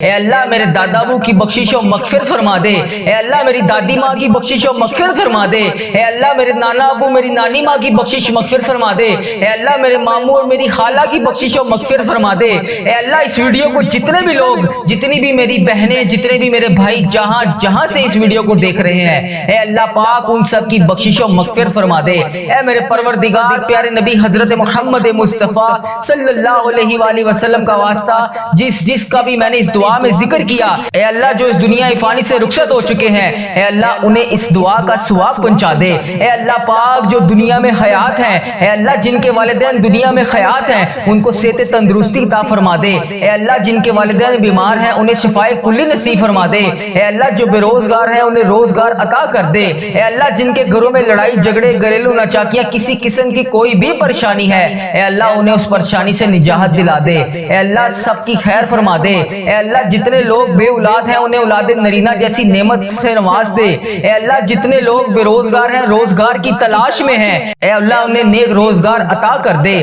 اے اللہ میرے دادا ابو کی بخشش و مغفرت فرما دے۔ اے اللہ میری دادی ماں کی بخشش و مغفرت فرما دے۔ اے اللہ میرے نانا ابو میری نانی ماں کی بخشش مغفرت فرما دے۔ اے اللہ میرے ماموں اور میری خالہ کی بخشش و مغفرت فرما دے۔ اے اللہ اس ویڈیو کو جتنے بھی لوگ، جتنی بھی میری بہنیں، جتنے بھی میرے بھائی جہاں جہاں سے اس ویڈیو کو دیکھ رہے ہیں، اے اللہ پاک ان سب کی بخشش و مغفرت فرما دے۔ اے میرے پروردگار پیارے نبی حضرت محمد مصطفیٰ صلی اللہ علیہ وآلہ وسلم کا واسطہ جس کا بھی میں نے اس دعا میں ذکر کیا، اے اللہ جو اس دنیا فانی سے رخصت ہو چکے ہیں، اے اللہ انہیں اس دعا کا ثواب پہنچا دے۔ اے اللہ پاک جو دنیا میں حیات ہیں، اے اللہ جن کے والدین دنیا میں حیات ہیں ان کو صحت تندرستی عطا فرما دے۔ اے اللہ جن کے والدین بیمار ہیں انہیں شفائے کلی نصیب فرما دے۔ اے اللہ جو بے روزگار ہیں انہیں روزگار عطا کر دے۔ اے اللہ جن کے گھروں میں لڑائی جھگڑے گھریلو ناچاکیاں کسی قسم کی کوئی بھی پریشانی ہے، اے اللہ انہیں اس پریشانی سے نجات دلا دے۔ اے اللہ سب کی خیر فرما دے۔ اے اللہ جتنے لوگ بے اولاد ہیں انہیں اولاد نرینہ جیسی نعمت سے نواز دے۔ اے اللہ جتنے لوگ بے روزگار ہیں روزگار کی تلاش میں ہیں، اے اللہ انہیں نیک روزگار عطا کر دے۔